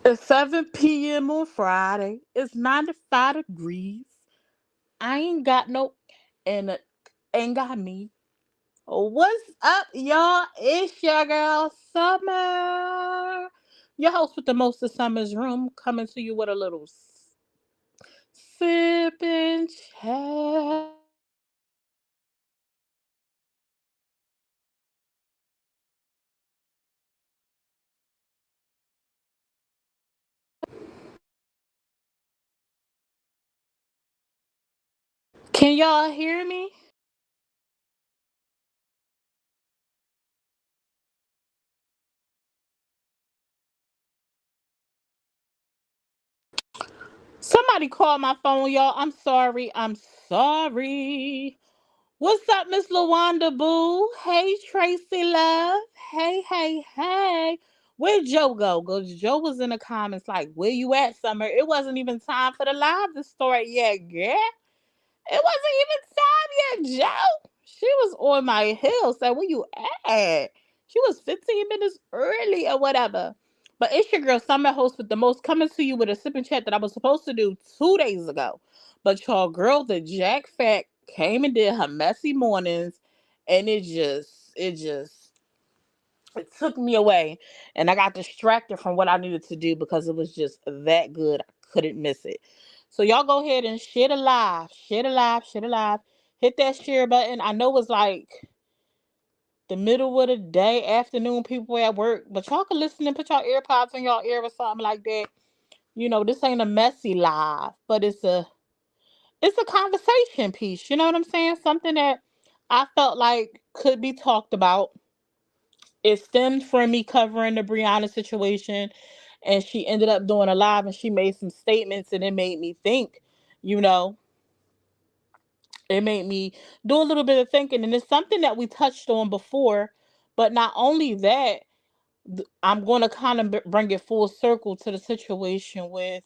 It's 7 p.m. on Friday. It's 95 degrees. I ain't got no, and ain't got me. What's up, y'all? It's your girl Summer, your host with the most of Summer's Room, coming to you with a little sip and chat. Can y'all hear me? Somebody called my phone, y'all. I'm sorry. I'm sorry. What's up, Miss Lawanda Boo? Hey, Tracy Love. Hey, hey, hey. Where'd Joe go? Cause Joe was in the comments like, where you at, Summer? It wasn't even time for the live to start yet, girl. It wasn't even time yet, Joe. She was on my hill. Said, where you at? She was 15 minutes early or whatever. But it's your girl, Summer Host with the most, coming to you with a sip and chat that I was supposed to do 2 days ago. But y'all, girl, the Jack Fact came and did her messy mornings, and it took me away, and I got distracted from what I needed to do because it was just that good. I couldn't miss it. So y'all go ahead and share the live, share the live, share the live. Hit that share button. I know it's like the middle of the day, afternoon, people at work, but y'all can listen and put y'all earpods in y'all ear or something like that. This ain't a messy live, but it's a conversation piece. You know what I'm saying? Something that I felt like could be talked about. It stemmed from me covering the Brianna situation, and she ended up doing a live and she made some statements, and it made me think, you know, it made me do a little bit of thinking, and it's something that we touched on before. But not only that, I'm going to kind of bring it full circle to the situation with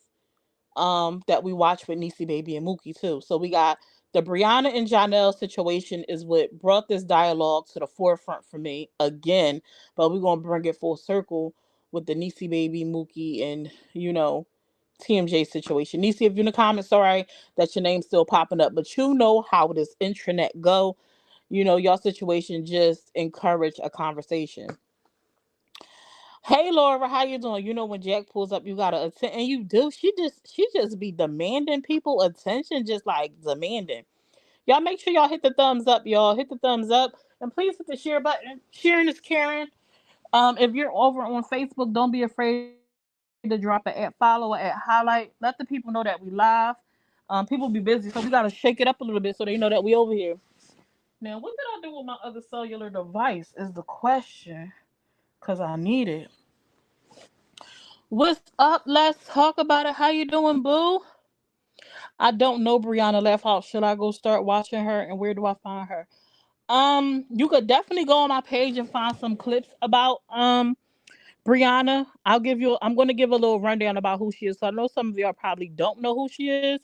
that we watched with Niecy Baby and Mookie too. So we got the Brianna and Janelle situation is what brought this dialogue to the forefront for me again. But we're gonna bring it full circle with the Niecy Baby, Mookie, and TMJ situation. Niecy, if you're in the comments, sorry that your name's still popping up, but you know how this intranet go. Y'all situation just encourage a conversation. Hey Laura, how you doing? When Jack pulls up, you gotta attend, and you do. She just be demanding people attention, just like demanding. Y'all make sure y'all hit the thumbs up, y'all hit the thumbs up, and please hit the share button. Sharing is caring. If you're over on Facebook, don't be afraid to drop an at follow or at highlight. Let the people know that we live. People be busy, so we gotta shake it up a little bit so they know that we over here. Now, what did I do with my other cellular device? Is the question, cause I need it. What's up? Let's talk about it. How you doing, boo? I don't know Brianna left out. Should I go start watching her, and where do I find her? You could definitely go on my page and find some clips about Brianna. I'm gonna give a little rundown about who she is. So I know some of y'all probably don't know who she is.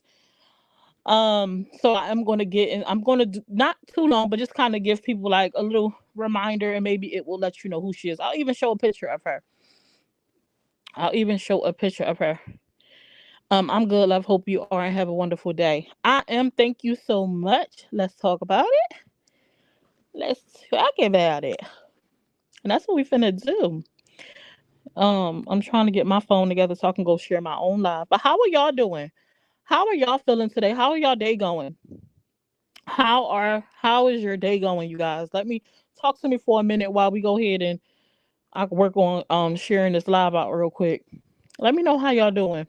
So I'm gonna get in. I'm gonna do, not too long, but just kind of give people like a little reminder, and maybe it will let you know who she is. I'll even show a picture of her. I'll even show a picture of her. I'm good, love. Hope you are and have a wonderful day. I am. Thank you so much. Let's talk about it. Let's talk about it. And that's what we finna do. I'm trying to get my phone together so I can go share my own live. But how are y'all doing? How are y'all feeling today? How are y'all day going? How is your day going, you guys? Let me talk to me for a minute while we go ahead and I can work on sharing this live out real quick. Let me know how y'all doing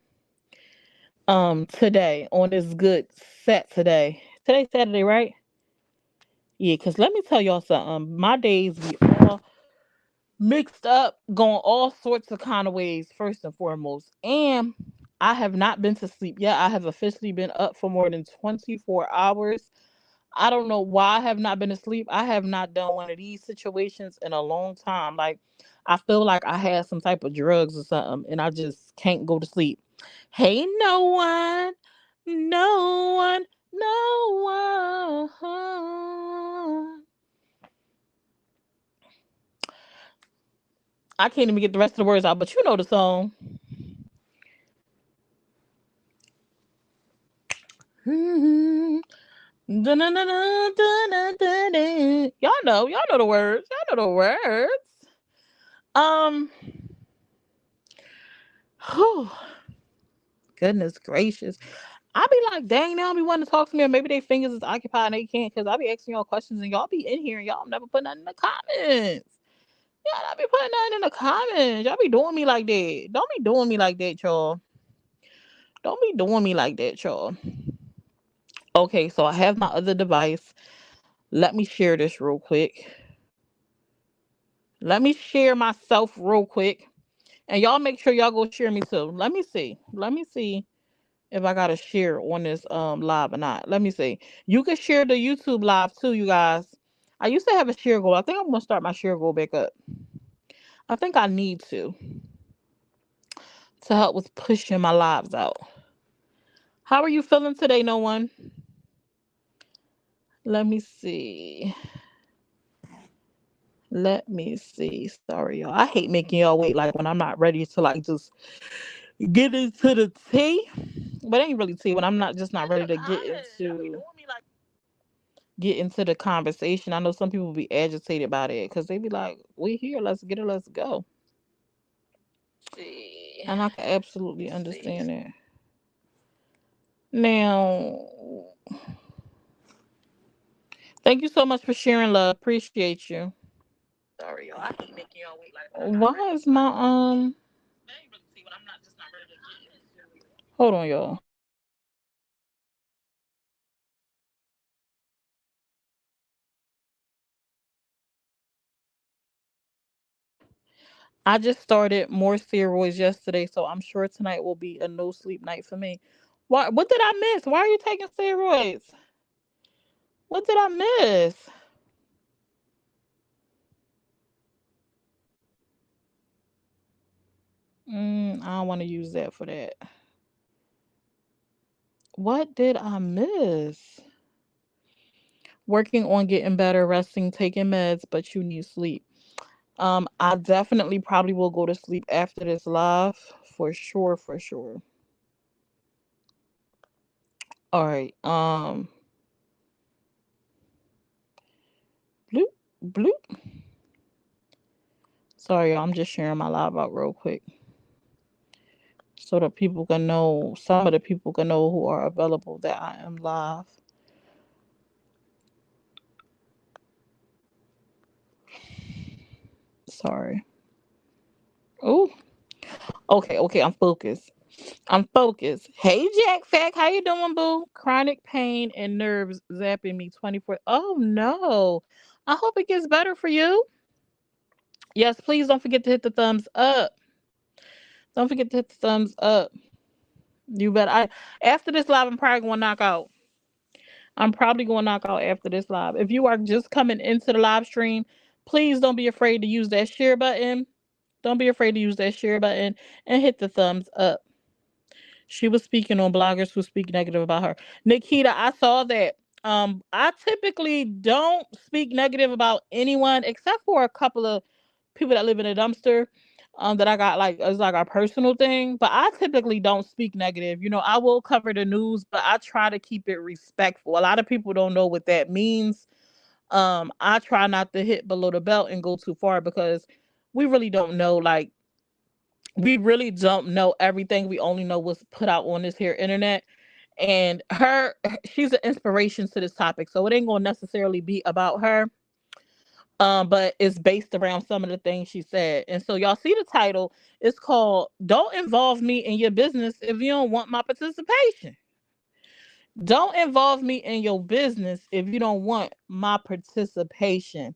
today on this good set today. Today's Saturday, right? Yeah, because let me tell y'all something. My days be all mixed up, going all sorts of kind of ways, first and foremost. And I have not been to sleep yet. I have officially been up for more than 24 hours. I don't know why I have not been asleep. I have not done one of these situations in a long time. Like, I feel like I had some type of drugs or something, and I just can't go to sleep. Hey, no one, no one, no one. I can't even get the rest of the words out, but you know the song. Dun-dun-dun-dun-dun-dun-dun. Y'all know the words. Y'all know the words. Um, whew, goodness gracious. I be like, dang, now be wanting to talk to me, or maybe their fingers is occupied and they can't, because I be asking y'all questions and y'all be in here and y'all never put nothing in the comments. Y'all not be putting nothing in the comments. Y'all be doing me like that. Don't be doing me like that, y'all. Don't be doing me like that, y'all. Okay, so I have my other device. Let me share this real quick. Let me share myself real quick. And y'all make sure y'all go share me too. Let me see. Let me see if I gotta share on this live or not. Let me see. You can share the YouTube live too, you guys. I used to have a share goal. I think I'm gonna start my share goal back up. I think I need to help with pushing my lives out. How are you feeling today, no one? Let me see. Let me see. Sorry, y'all. I hate making y'all wait like when I'm not ready to like just get into the tea. But it ain't really tea when I'm not just not ready to get into the conversation. I know some people be agitated by that because they be like, "We here, let's get it, let's go." And I can absolutely understand that. Now, thank you so much for sharing, love. Appreciate you. Sorry, y'all. I hate making y'all wait like. Why is my Hold on, y'all. I just started more steroids yesterday, so I'm sure tonight will be a no sleep night for me. What did I miss? Why are you taking steroids? What did I miss? I don't want to use that for that. What did I miss? Working on getting better, resting, taking meds, but you need sleep. I definitely probably will go to sleep after this live for sure, for sure. All right. Bloop, bloop. Sorry, I'm just sharing my live out real quick so that people can know, some of the people can know who are available that I am live. Sorry. Oh, okay, I'm focused. I'm focused. Hey, Jack Fack, how you doing, boo? Chronic pain and nerves zapping me 24. Oh no. I hope it gets better for you. Yes, please don't forget to hit the thumbs up. Don't forget to hit the thumbs up. You bet. I After this live, I'm probably gonna knock out. I'm probably gonna knock out after this live. If you are just coming into the live stream, please don't be afraid to use that share button. Don't be afraid to use that share button and hit the thumbs up. She was speaking on bloggers who speak negative about her. Nikita, I saw that. I typically don't speak negative about anyone except for a couple of people that live in a dumpster. That I got like as like a personal thing, but I typically don't speak negative. I will cover the news, but I try to keep it respectful. A lot of people don't know what that means. I try not to hit below the belt and go too far because we really don't know like we really don't know everything. We only know what's put out on this here internet. And she's an inspiration to this topic. So it ain't gonna necessarily be about her. But it's based around some of the things she said. And so y'all see the title, it's called Don't Involve Me in Your Business If You Don't Want My Participation. Don't involve me in your business if you don't want my participation.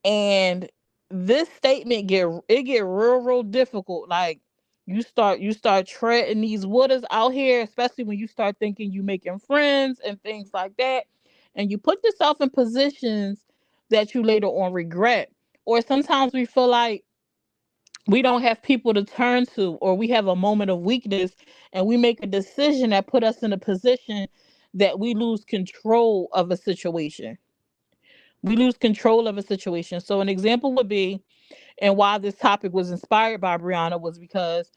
And this statement get real difficult. Like you start treading these waters out here, especially when you start thinking you making friends and things like that, and you put yourself in positions that you later on regret. Or sometimes we feel like we don't have people to turn to, or we have a moment of weakness and we make a decision that put us in a position that we lose control of a situation. We lose control of a situation. So an example would be, and why this topic was inspired by Brianna was because,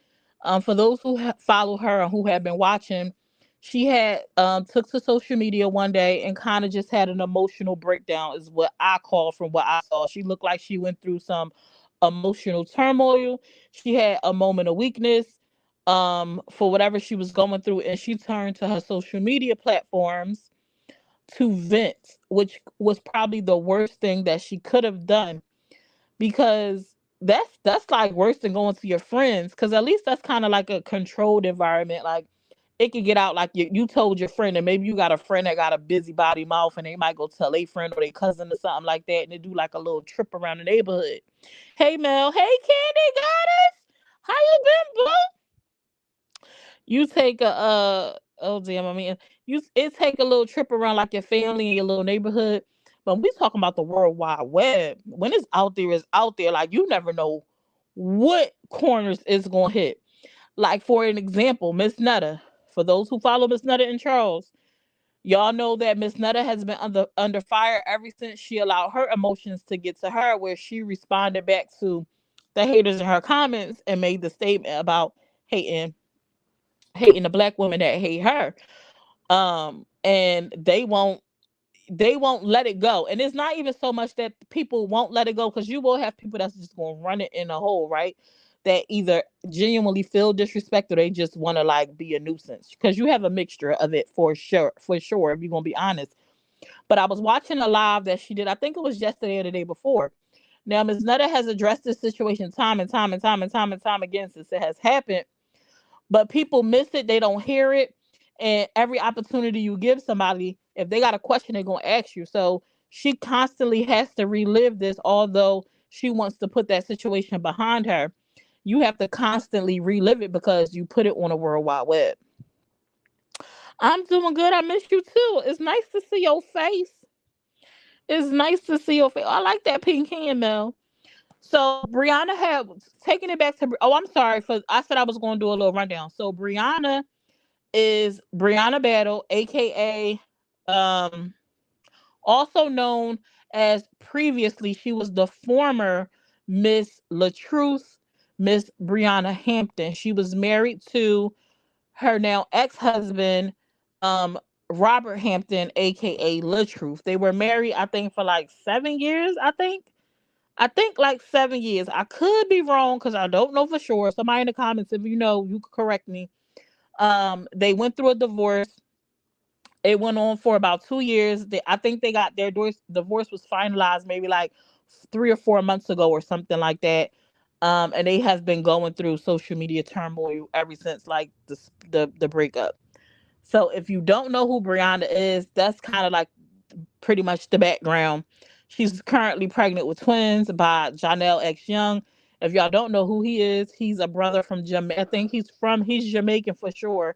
for those who follow her and who have been watching, She had took to social media one day and kind of just had an emotional breakdown, is what I call from what I saw. She looked like she went through some emotional turmoil. She had a moment of weakness for whatever she was going through, and she turned to her social media platforms to vent, which was probably the worst thing that she could have done, because that's like worse than going to your friends, because at least that's kind of like a controlled environment. Like, it could get out, like you told your friend, and maybe you got a friend that got a busybody mouth, and they might go tell a friend or their cousin or something like that, and they do like a little trip around the neighborhood. Hey Mel, hey Candy Goddess, how you been, boo? You take a oh damn, I mean, it take a little trip around like your family and your little neighborhood. But we talking about the World Wide Web. When it's out there, it's out there. Like, you never know what corners it's gonna hit. Like, for an example, Miss Netta. For those who follow Miss Netta and Charles, y'all know that Miss Netta has been under fire ever since she allowed her emotions to get to her, where she responded back to the haters in her comments and made the statement about hating hating the black women that hate her. And they won't let it go. And it's not even so much that people won't let it go, because you will have people that's just going to run it in a hole, right? That either genuinely feel disrespect, or they just want to like be a nuisance, because you have a mixture of it, for sure, for sure, if you're going to be honest. But I was watching a live that she did, I think it was yesterday or the day before. Now, Ms. Nutter has addressed this situation time and time and time and time and time again since it has happened, but people miss it, they don't hear it. And every opportunity you give somebody, if they got a question, they're going to ask you. So she constantly has to relive this, although she wants to put that situation behind her. You have to constantly relive it because you put it on a World Wide Web. I'm doing good. I miss you too. It's nice to see your face. It's nice to see your face. I like that pink hand, Mel. So Brianna had taking it back to. Oh, I'm sorry for. I said I was going to do a little rundown. So Brianna is Brianna Battle, aka um also known as, previously she was the former Miss Latruth, Miss Brianna Hampton. She was married to her now ex-husband, um Robert Hampton, aka Latruth. They were married, I think, for like 7 years. I think like 7 years. I could be wrong because I don't know for sure. Somebody in the comments, if you know, you could correct me. They went through a divorce. It went on for about 2 years. I think they got their divorce was finalized maybe like 3 or 4 months ago or something like that. And they has been going through social media turmoil ever since, like the breakup. So if you don't know who Brianna is, that's kind of like pretty much the background. She's currently pregnant with twins by Janelle X Young. If y'all don't know who he is, he's a brother from Jamaica. I think he's Jamaican for sure.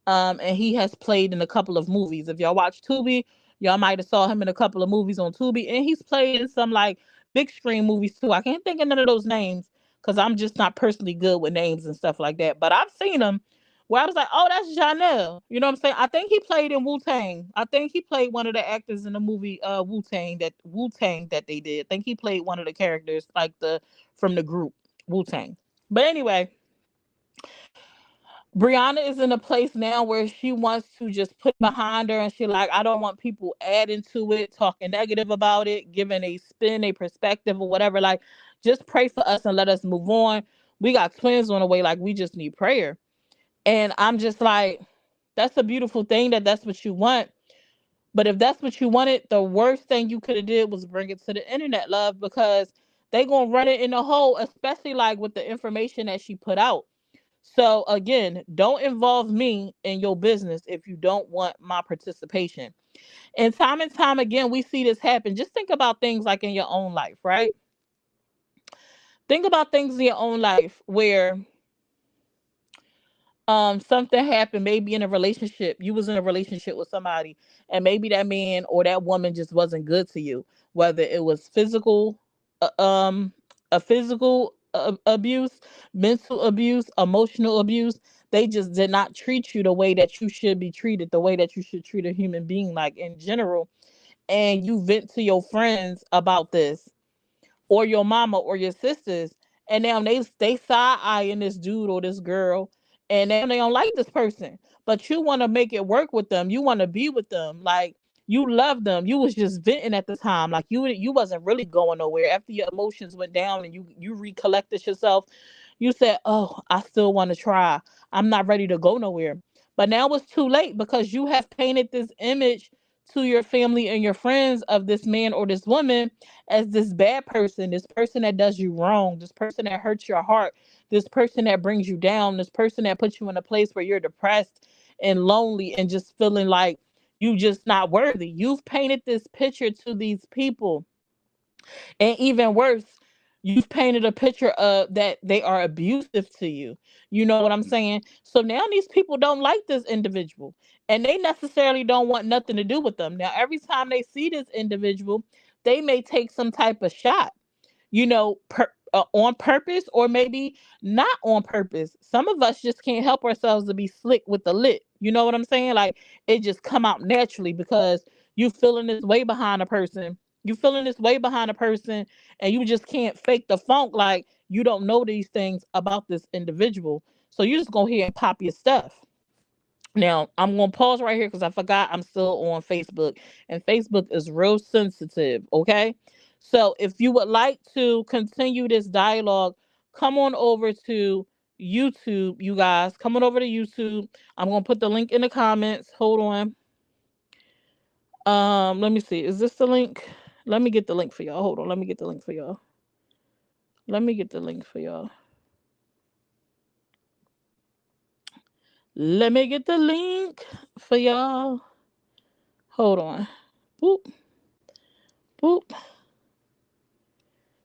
And he has played in a couple of movies. If y'all watch Tubi, y'all might have saw him in a couple of movies on Tubi, and he's played in some like big screen movies too. I can't think of none of those names because I'm just not personally good with names and stuff like that. But I've seen him where I was like, oh, that's Janelle. You know what I'm saying? I think he played in Wu Tang. I think he played one of the actors in the movie Wu Tang that they did. I think he played one of the characters, like the from the group Wu Tang. But anyway, Brianna is in a place now where she wants to just put behind her, and she like, I don't want people adding to it, talking negative about it, giving a spin, a perspective, or whatever. Like, just pray for us and let us move on. We got twins on the way. Like, we just need prayer. And I'm just like, that's a beautiful thing that's what you want. But if that's what you wanted, the worst thing you could have did was bring it to the internet, love, because they gonna run it in the hole, especially like with the information that she put out. So again, don't involve me in your business if you don't want my participation. And time again, we see this happen. Just think about things like in your own life, right? Think about things in your own life where something happened, maybe in a relationship. You was in a relationship with somebody, and maybe that man or that woman just wasn't good to you, whether it was uh, um a physical abuse, mental abuse, emotional abuse. They just did not treat you the way that you should be treated, the way that you should treat a human being, like in general. And you vent to your friends about this, or your mama or your sisters, and now they side eyeing this dude or this girl, and now they don't like this person, but you want to make it work with them. You want to be with them. Like, you love them. You was just venting at the time. Like, you wasn't really going nowhere. After your emotions went down and you recollected yourself, you said, "Oh, I still want to try. I'm not ready to go nowhere." But now it's too late, because you have painted this image to your family and your friends of this man or this woman as this bad person, this person that does you wrong, this person that hurts your heart, this person that brings you down, this person that puts you in a place where you're depressed and lonely and just feeling like you just not worthy. You've painted this picture to these people. And even worse, you've painted a picture of that they are abusive to you. You know what I'm saying? So now these people don't like this individual, and they necessarily don't want nothing to do with them. Now, every time they see this individual, they may take some type of shot, on purpose, or maybe not on purpose. Some of us just can't help ourselves to be slick with the lip. You know what I'm saying? Like, it just come out naturally because you feeling this way behind a person. You feeling this way behind a person, and you just can't fake the funk like you don't know these things about this individual. So you just go ahead and pop your stuff. Now, I'm going to pause right here because I forgot I'm still on Facebook, and Facebook is real sensitive, okay? So, if you would like to continue this dialogue, come on over to YouTube, you guys. Come on over to YouTube. I'm going to put the link in the comments. Hold on. Let me see. Is this the link? Let me get the link for y'all. Hold on. Let me get the link for y'all. Let me get the link for y'all. Let me get the link for y'all. Hold on. Boop. Boop.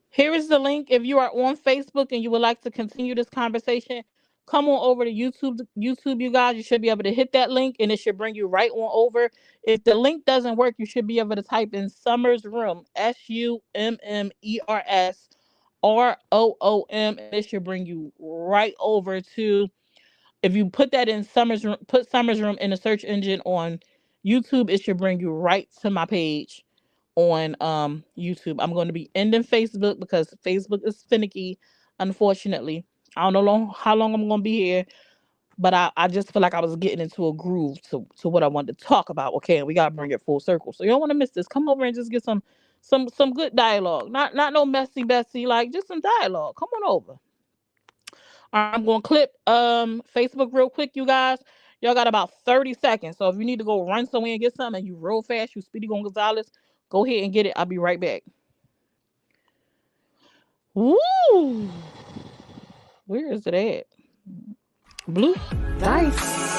Here is the link. If you are on Facebook and you would like to continue this conversation, come on over to YouTube. YouTube, you guys, you should be able to hit that link and it should bring you right on over. If the link doesn't work, you should be able to type in Summers Room, SUMMERSROOM, and it should bring you right over to. If you put that in Summers Room, put Summers Room in the search engine on YouTube, it should bring you right to my page on YouTube. I'm going to be ending Facebook because Facebook is finicky, unfortunately. I don't know how long I'm going to be here, but I just feel like I was getting into a groove to what I wanted to talk about. Okay, and we got to bring it full circle. So you don't want to miss this. Come over and just get some good dialogue. Not no messy Bessie, like just some dialogue. Come on over. All right, I'm going to clip Facebook real quick, you guys. Y'all got about 30 seconds. So if you need to go run somewhere and get something and you real fast, you Speedy Gonzalez, go ahead and get it. I'll be right back. Woo! Where is it at? Blue? Dice.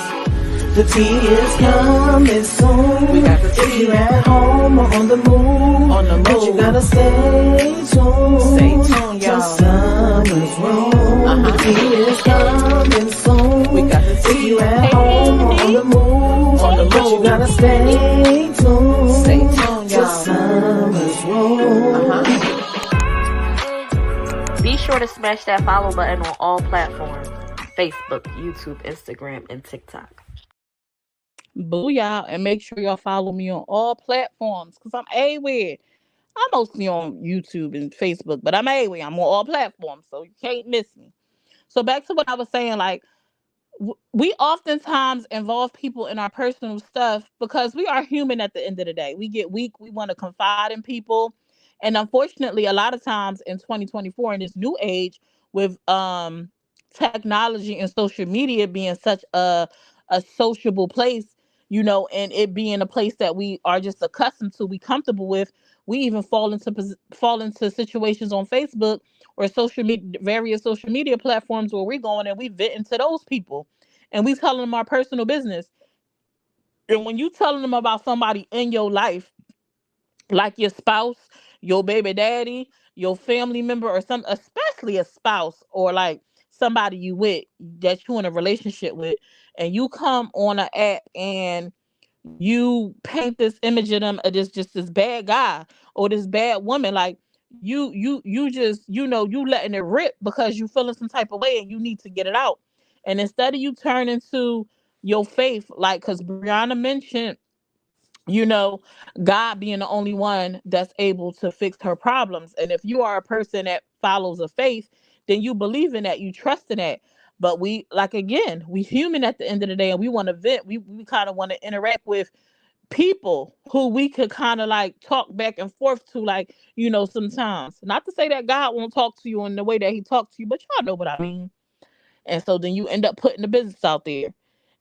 The tea is coming soon. We got the tea. If you at home or on the move, but you gotta stay tuned. Stay tuned, y'all. Summer's room. The tea is coming soon. We got the tea. If you at home or on the move, but you gotta stay tuned. Stay tuned, y'all. Summer's room. Be sure to smash that follow button on all platforms: Facebook, YouTube, Instagram, and TikTok. Booyah. And make sure y'all follow me on all platforms because I'm everywhere. I'm mostly on YouTube and Facebook, but I'm everywhere. I'm on all platforms, so you can't miss me. So back to what I was saying, like, we oftentimes involve people in our personal stuff because we are human at the end of the day. We get weak. We want to confide in people. And unfortunately, a lot of times in 2024, in this new age, with technology and social media being such a sociable place, and it being a place that we are just accustomed to, we comfortable with, we even fall into situations on Facebook or social media, various social media platforms, where we're going and we vent into those people and we telling them our personal business. And when you telling them about somebody in your life, like your spouse, your baby daddy, your family member, or especially a spouse, or like somebody you with, that you in a relationship with, and you come on an app and you paint this image of them of this just this bad guy or this bad woman, like you just you letting it rip because you feeling some type of way and you need to get it out. And instead of you turn into your faith, like, because Brianna mentioned, you know, God being the only one that's able to fix her problems. And if you are a person that follows a faith, then you believe in that, you trust in that. But we, like, again, we human at the end of the day, and we want to vent. We kind of want to interact with people who we could kind of like talk back and forth to, like, sometimes. Not to say that God won't talk to you in the way that he talks to you, but y'all know what I mean. And so then you end up putting the business out there.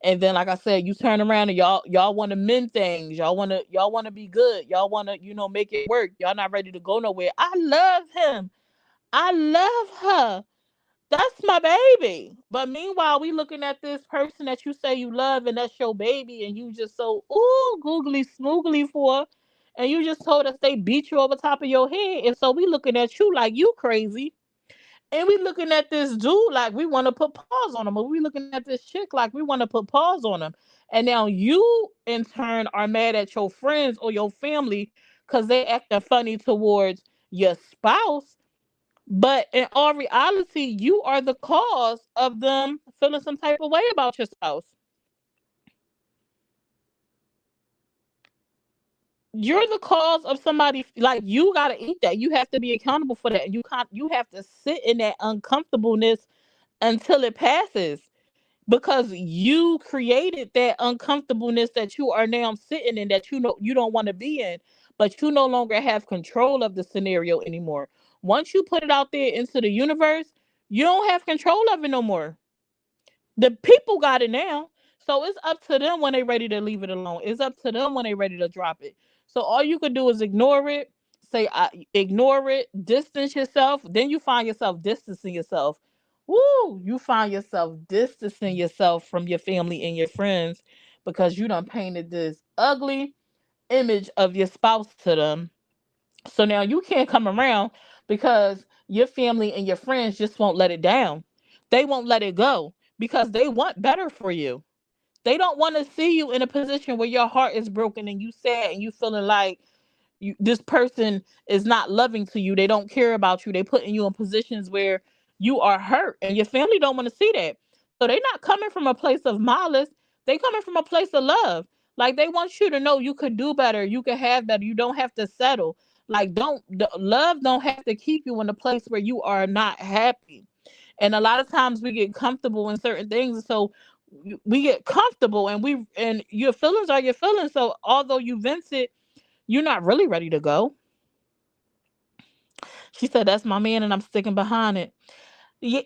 And then, like I said, you turn around and y'all want to mend things. Y'all want to be good. Y'all want to, make it work. Y'all not ready to go nowhere. I love him. I love her. That's my baby. But meanwhile, we looking at this person that you say you love, and that's your baby, and you just so googly smoogly for, and you just told us they beat you over top of your head, and so we looking at you like you crazy, and we looking at this dude like we want to put paws on him, or we looking at this chick like we want to put paws on him, and now you in turn are mad at your friends or your family because they acting funny towards your spouse, but in all reality, you are the cause of them feeling some type of way about your spouse. You're the cause of somebody, like, you gotta eat that. You have to be accountable for that. You have to sit in that uncomfortableness until it passes. Because you created that uncomfortableness that you are now sitting in, that you don't want to be in, but you no longer have control of the scenario anymore. Once you put it out there into the universe, you don't have control of it no more. The people got it now. So it's up to them when they ready to leave it alone. It's up to them when they ready to drop it. So all you can do is ignore it. Say, ignore it, distance yourself. Then you find yourself distancing yourself. Woo! You find yourself distancing yourself from your family and your friends because you done painted this ugly image of your spouse to them. So now you can't come around because your family and your friends just won't let it down. They won't let it go because they want better for you. They don't want to see you in a position where your heart is broken and you sad and you feeling like this person is not loving to you. They don't care about you. They putting you in positions where you are hurt, and your family don't want to see that. So they not coming from a place of malice. They coming from a place of love. Like, they want you to know you could do better. You could have better. You don't have to settle. Like, love don't have to keep you in a place where you are not happy. And a lot of times we get comfortable in certain things. So we get comfortable, and your feelings are your feelings. So although you vent it, you're not really ready to go. She said, "That's my man, and I'm sticking behind it." Yeah,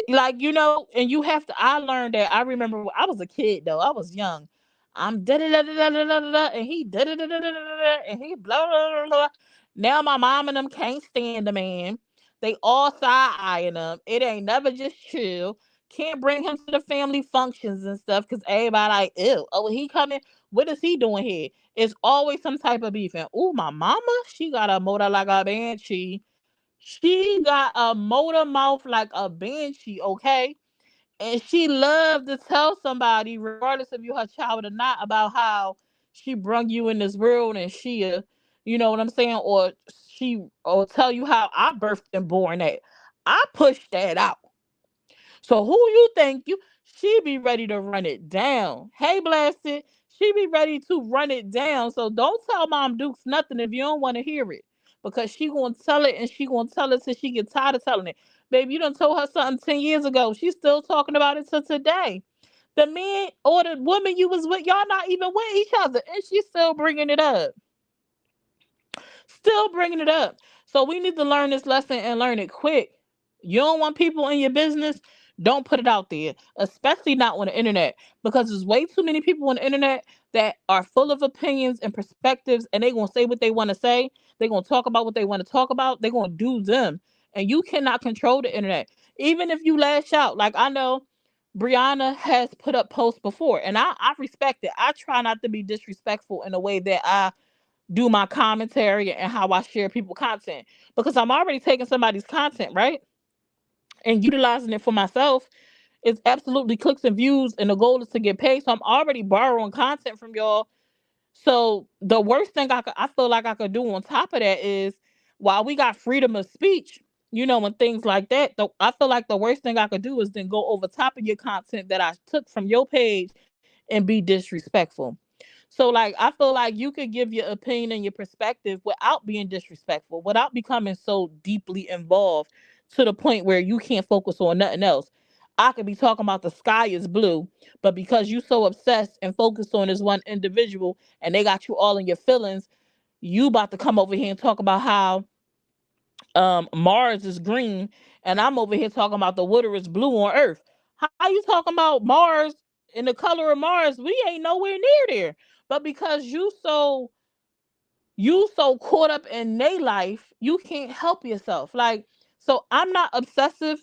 like, and you have to. I learned that. I remember when I was a kid, though. I was young. I'm da da da da da da da, and he da da da da da da, and he blah blah blah blah. Now my mom and them can't stand the man. They all side eyeing him. It ain't never just chill. Can't bring him to the family functions and stuff because everybody like, ew. Oh, he coming? What is he doing here? It's always some type of beef. And oh, my mama, she got a motor like a banshee. She got a motor mouth like a banshee, okay? And she loved to tell somebody, regardless of you her child or not, about how she brung you in this world, and you know what I'm saying? Or tell you how I birthed and born that. I pushed that out. So who you think you? She be ready to run it down. Hey, blasted. She be ready to run it down. So don't tell Mom Dukes nothing if you don't want to hear it, because she gonna tell it, and she gonna tell it till she get tired of telling it. Baby, you done told her something 10 years ago. She's still talking about it to today. The man or the woman you was with, y'all not even with each other, and she's still bringing it up. Still bringing it up. So we need to learn this lesson and learn it quick. You don't want people in your business, don't put it out there, especially not on the internet, because there's way too many people on the internet that are full of opinions and perspectives, and they're going to say what they want to say. They're going to talk about what they want to talk about. They're going to do them. And you cannot control the internet. Even if you lash out, like I know Brianna has put up posts before, and I respect it. I try not to be disrespectful in a way that I do my commentary and how I share people content, because I'm already taking somebody's content, right? And utilizing it for myself. It's absolutely clicks and views, and the goal is to get paid. So I'm already borrowing content from y'all. So the worst thing I feel like I could do on top of that is, while we got freedom of speech, and things like that, I feel like the worst thing I could do is then go over top of your content that I took from your page and be disrespectful. So, like, I feel like you could give your opinion and your perspective without being disrespectful, without becoming so deeply involved to the point where you can't focus on nothing else. I could be talking about the sky is blue, but because you so obsessed and focused on this one individual and they got you all in your feelings, you about to come over here and talk about how Mars is green, and I'm over here talking about the water is blue on Earth. How you talking about Mars and the color of Mars? We ain't nowhere near there. But because you so caught up in their life, you can't help yourself. Like, so I'm not obsessive.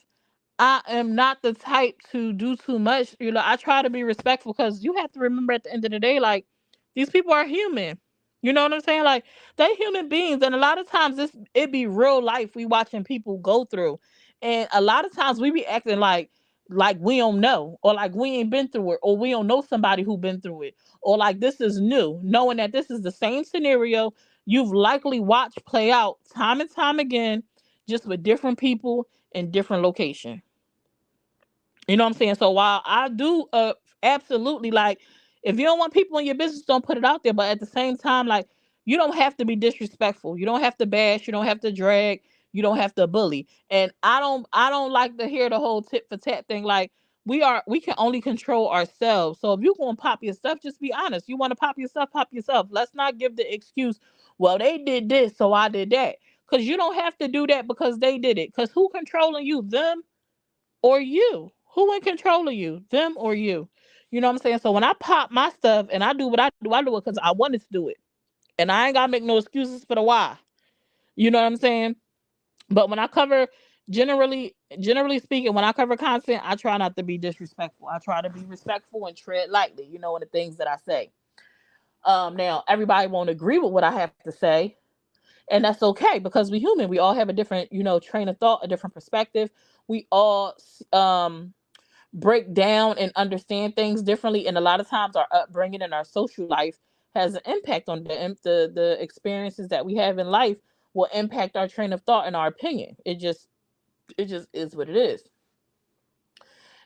I am not the type to do too much. I try to be respectful because you have to remember at the end of the day, like, these people are human. You know what I'm saying? Like, they human beings, and a lot of times it be real life we watching people go through, and a lot of times we be acting like we don't know, or like we ain't been through it, or we don't know somebody who been through it, or like this is new, knowing that this is the same scenario you've likely watched play out time and time again, just with different people in different location. You know what I'm saying? So while I do absolutely, like, if you don't want people in your business, don't put it out there. But at the same time, like, you don't have to be disrespectful. You don't have to bash, you don't have to drag, you don't have to bully. And I don't like to hear the whole tit for tat thing. Like, we can only control ourselves. So if you're gonna pop your stuff, just be honest. You want to pop your stuff, pop yourself. Let's not give the excuse, well, they did this, so I did that. Cause you don't have to do that because they did it. Cause who controlling you? Them or you? Who in control of you? Them or you? You know what I'm saying? So when I pop my stuff and I do what I do it because I wanted to do it. And I ain't gotta make no excuses for the why. You know what I'm saying? But when I cover generally speaking, when I cover content, I try not to be disrespectful. I try to be respectful and tread lightly, in the things that I say. Now everybody won't agree with what I have to say, and that's okay because we human. We all have a different, train of thought, a different perspective. We all break down and understand things differently, and a lot of times our upbringing and our social life has an impact on the experiences that we have in life will impact our train of thought and our opinion. It just is what it is.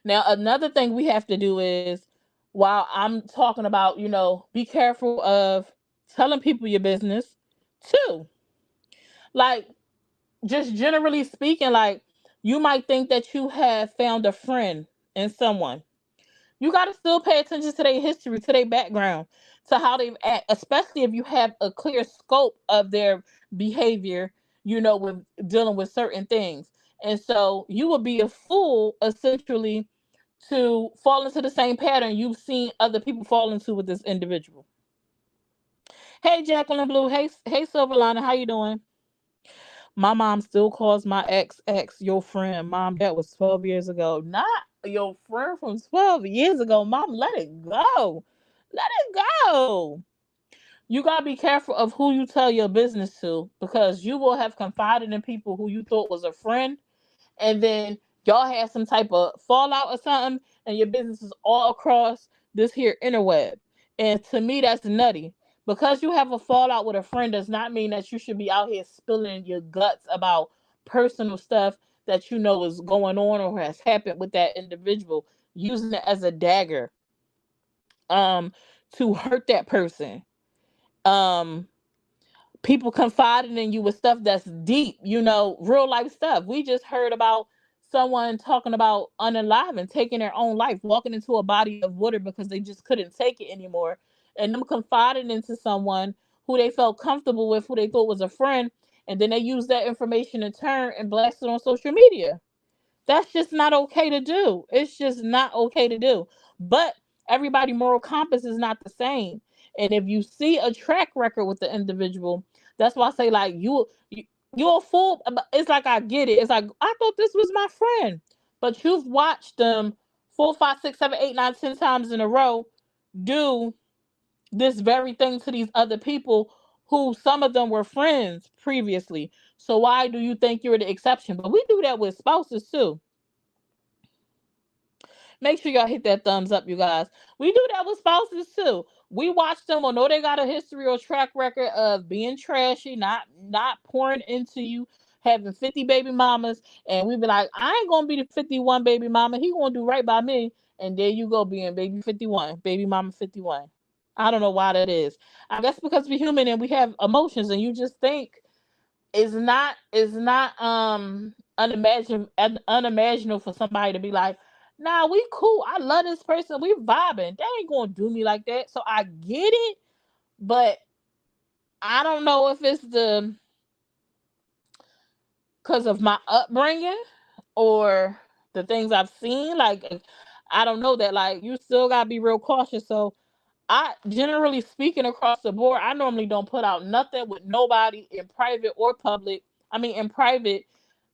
Now another thing we have to do is, while I'm talking about, be careful of telling people your business too. Like, just generally speaking, like, you might think that you have found a friend in someone. You got to still pay attention to their history, to their background, to how they've act, especially if you have a clear scope of their behavior, with dealing with certain things. And so you would be a fool, essentially, to fall into the same pattern you've seen other people fall into with this individual. Hey, Jacqueline Blue. Hey, Silverlina. How you doing? My mom still calls my ex your friend. Mom, that was 12 years ago. Not your friend from 12 years ago. Mom, let it go. Let it go. You got to be careful of who you tell your business to, because you will have confided in people who you thought was a friend, and then y'all had some type of fallout or something, and your business is all across this here interweb. And to me, that's nutty. Because you have a fallout with a friend does not mean that you should be out here spilling your guts about personal stuff that you know is going on or has happened with that individual, using it as a dagger um to hurt that person. Um People confiding in you with stuff that's deep, real life stuff. We just heard about someone talking about unaliving, taking their own life, walking into a body of water because they just couldn't take it anymore. And them confiding into someone who they felt comfortable with, who they thought was a friend, and then they use that information in turn and blast it on social media. That's just not okay to do. It's just not okay to do. But everybody' moral compass is not the same. And if you see a track record with the individual, that's why I say, like, you're a fool. It's like, I get it. It's like, I thought this was my friend, but you've watched them 4, 5, 6, 7, 8, 9, 10 times in a row do this very thing to these other people who some of them were friends previously. So why do you think you're the exception? But we do that with spouses too. Make sure y'all hit that thumbs up, you guys. We do that with spouses too. We watch them or know they got a history or track record of being trashy, not pouring into you, having 50 baby mamas, and we be like, I ain't gonna be the 51 baby mama. He gonna do right by me. And there you go, being baby 51, baby mama 51. I don't know why that is. I guess because we're human and we have emotions, and you just think it's not unimaginable for somebody to be like, Nah, we cool. I love this person. We vibing. They ain't gonna do me like that. So I get it, but I don't know if it's the because of my upbringing or the things I've seen. Like I don't know that. Like you still gotta be real cautious. So I generally speaking across the board, I normally don't put out nothing with nobody in private or public. I mean in private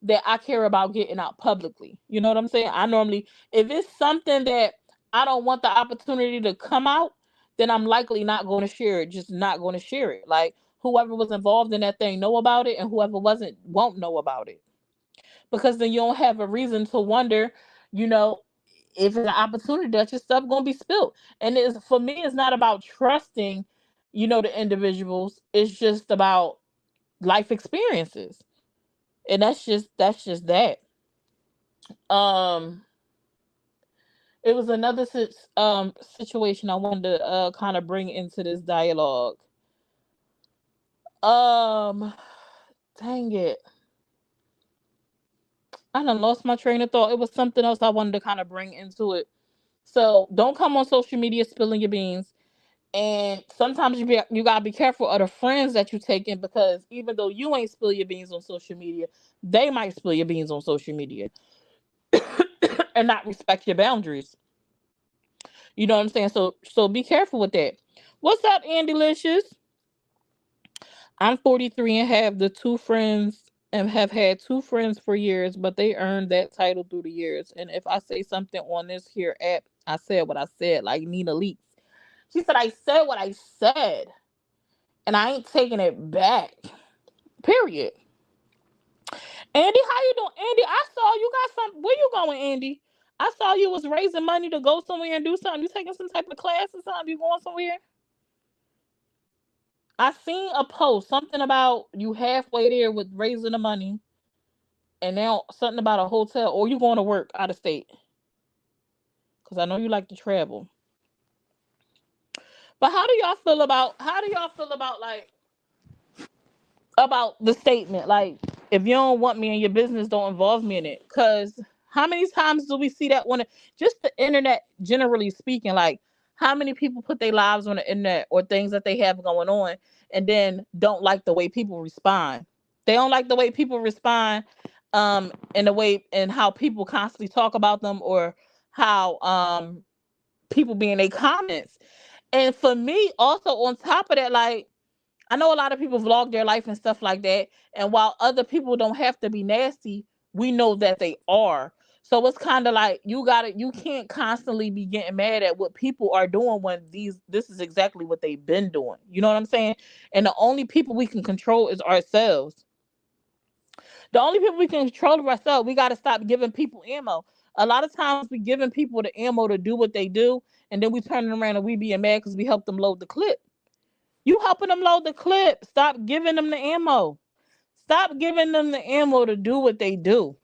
that I care about getting out publicly. You know what I'm saying? I normally if it's something that I don't want the opportunity to come out, then I'm likely not going to share it. Just not going to share it. Like whoever was involved in that thing know about it and whoever wasn't won't know about it. Because then you don't have a reason to wonder, you know, if it's an opportunity that your stuff gonna be spilled. And it's for me, it's not about trusting, the individuals. It's just about life experiences, and that's just that. Um, it was another situation I wanted to kind of bring into this dialogue. Um, dang it, I done lost my train of thought. It was something else I wanted to kind of bring into it. So don't come on social media spilling your beans. And sometimes you gotta be careful of the friends that you take in because even though you ain't spill your beans on social media, they might spill your beans on social media and not respect your boundaries. You know what I'm saying? So be careful with that. What's up, Andy Licious? I'm 43 and have the two friends and have had two friends for years, but they earned that title through the years. And if I say something on this here app, I said what I said, like Nina Leaks. She said I said what I said, and I ain't taking it back. Period. Andy, how you doing? Andy, I saw you got some. Where you going, Andy? I saw you was raising money to go somewhere and do something. You taking some type of class or something? You going somewhere? I seen a post, something about you halfway there with raising the money, and now something about a hotel, or you going to work out of state? Because I know you like to travel. But how do y'all feel about like about the statement like if you don't want me in your business don't involve me in it because how many times do we see that when just the internet generally speaking like how many people put their lives on the internet or things that they have going on and then don't like the way people respond. They don't like the way people respond in the way and how people constantly talk about them or how people be in their comments. And for me also on top of that, like I know a lot of people vlog their life and stuff like that. And while other people don't have to be nasty, we know that they are. So it's kind of like you can't constantly be getting mad at what people are doing when this is exactly what they've been doing. You know what I'm saying? And the only people we can control is ourselves. The only people we can control is ourselves. We got to stop giving people ammo. A lot of times we giving people the ammo to do what they do, and then we turn around and we being mad because we helped them load the clip. You helping them load the clip. Stop giving them the ammo. Stop giving them the ammo to do what they do.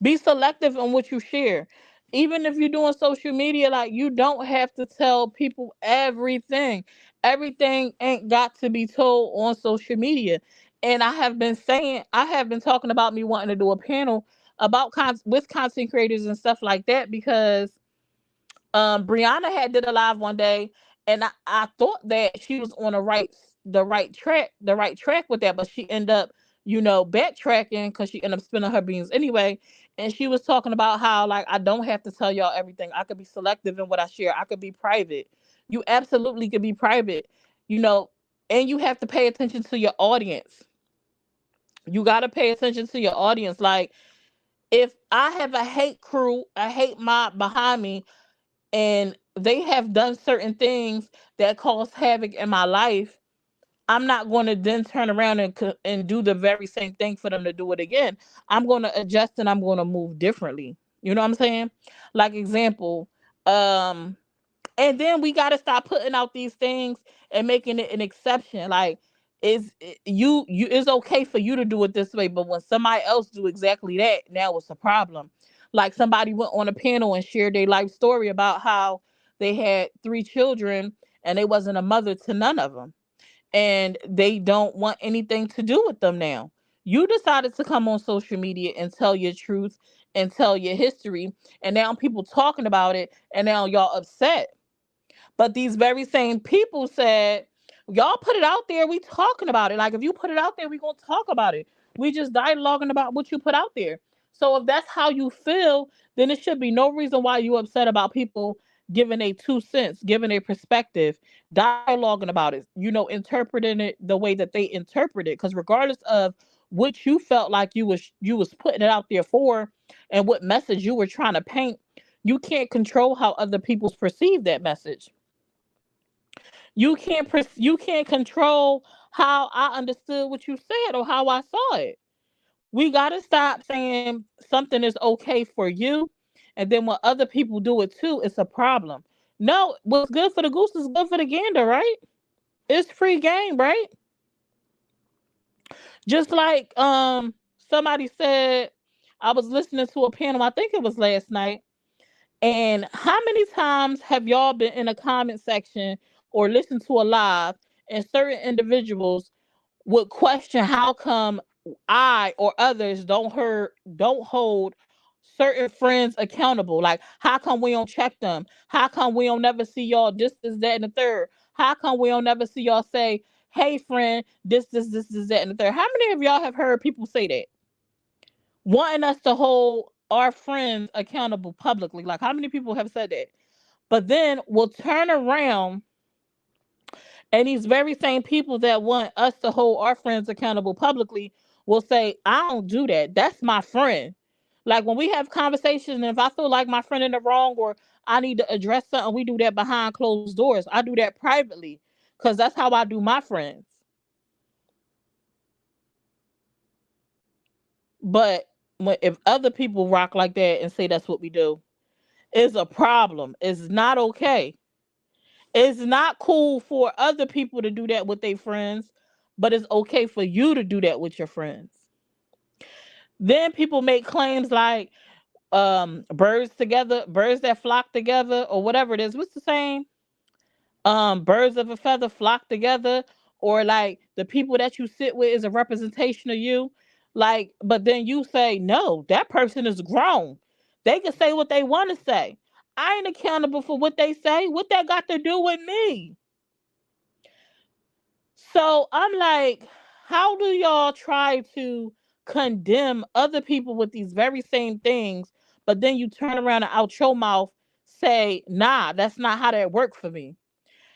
Be selective on what you share. Even if you're doing social media, like you don't have to tell people everything. Everything ain't got to be told on social media. And I have been talking about me wanting to do a panel about with content creators and stuff like that because Brianna had did a live one day and I thought that she was on the right track with that, but she ended up, backtracking because she ended up spinning her beans anyway. And she was talking about how like I don't have to tell y'all everything. I could be selective in what I share. I could be private. You absolutely could be private, you know, and you have to pay attention to your audience. You gotta pay attention to your audience. Like if I have a hate crew, a hate mob behind me, and they have done certain things that cause havoc in my life, I'm not going to then turn around and do the very same thing for them to do it again. I'm going to adjust and I'm going to move differently. You know what I'm saying? Like example, um and then we got to stop putting out these things and making it an exception. Like you it's okay for you to do it this way, but when somebody else do exactly that, now it's a problem. Like somebody went on a panel and shared their life story about how they had three children and they wasn't a mother to none of them and they don't want anything to do with them now. You decided to come on social media and tell your truth and tell your history, and now people talking about it, and now y'all upset. But these very same people said, y'all put it out there, we talking about it. Like, if you put it out there, we gonna talk about it. We just dialoguing about what you put out there. So if that's how you feel, then it should be no reason why you upset about people giving a 2 cents, giving a perspective, dialoguing about it, interpreting it the way that they interpret it. Because regardless of what you felt like you was putting it out there for, and what message you were trying to paint, you can't control how other people perceive that message. You can't control how I understood what you said or how I saw it. We got to stop saying something is okay for you, and then when other people do it too, it's a problem. No, what's good for the goose is good for the gander, right? It's free game, right? Just like somebody said, I was listening to a panel, I think it was last night. And how many times have y'all been in a comment section or listened to a live, and certain individuals would question how come I or others don't hold certain friends accountable? Like, how come we don't check them? How come we don't never see y'all this, that, and the third? How come we don't never see y'all say, hey friend, this, that, and the third? How many of y'all have heard people say that? Wanting us to hold our friends accountable publicly. Like, how many people have said that? But then we'll turn around, and these very same people that want us to hold our friends accountable publicly will say, I don't do that. That's my friend. Like, when we have conversations, and if I feel like my friend in the wrong, or I need to address something, we do that behind closed doors. I do that privately, because that's how I do my friends. But if other people rock like that and say that's what we do, it's a problem. It's not okay. It's not cool for other people to do that with their friends, but it's okay for you to do that with your friends. Then people make claims like, birds that flock together, or whatever it is. What's the saying? Birds of a feather flock together, or like the people that you sit with is a representation of you. Like, but then you say, no, that person is grown. They can say what they want to say. I ain't accountable for what they say. What that got to do with me? So I'm like, how do y'all try to condemn other people with these very same things, but then you turn around and out your mouth say, nah, that's not how that worked for me.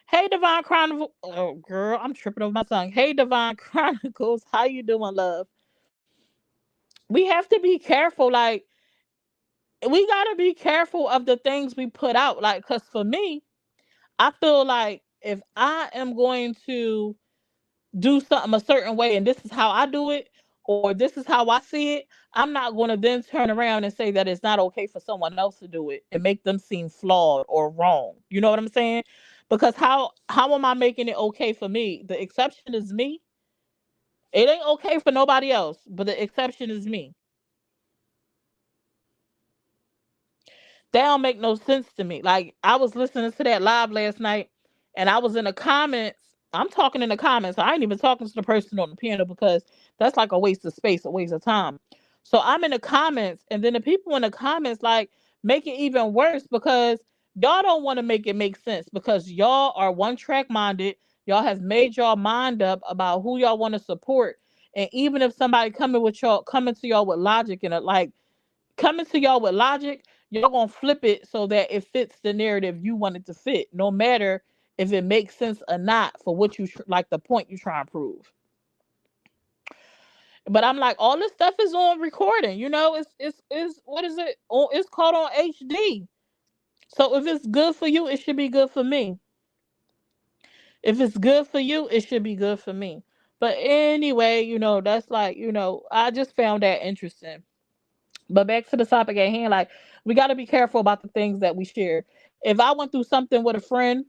Hey, Divine Chronicles. Oh, girl, I'm tripping over my tongue. Hey, Divine Chronicles. How you doing, love? We have to be careful. Like, we got to be careful of the things we put out. Like, because for me, I feel like if I am going to do something a certain way and this is how I do it, or this is how I see it, I'm not going to then turn around and say that it's not okay for someone else to do it and make them seem flawed or wrong. You know what I'm saying? Because how am I making it okay for me? The exception is me. It ain't okay for nobody else, but the exception is me. That don't make no sense to me. Like, I was listening to that live last night, and I was in the comments. I'm talking in the comments. I ain't even talking to the person on the panel, because that's like a waste of space, a waste of time. So I'm in the comments, and then the people in the comments like make it even worse, because y'all don't want to make it make sense, because y'all are one track minded. Y'all have made y'all mind up about who y'all want to support. And even if somebody coming to y'all with logic, and like coming to y'all with logic, y'all gonna flip it so that it fits the narrative you want it to fit, no matter if it makes sense or not for what like the point you try and prove. But I'm like, all this stuff is on recording. It's what is it? Oh, it's called on HD. So if it's good for you, it should be good for me. If it's good for you, it should be good for me. But anyway, that's like, I just found that interesting. But back to the topic at hand, like, we got to be careful about the things that we share. If I went through something with a friend,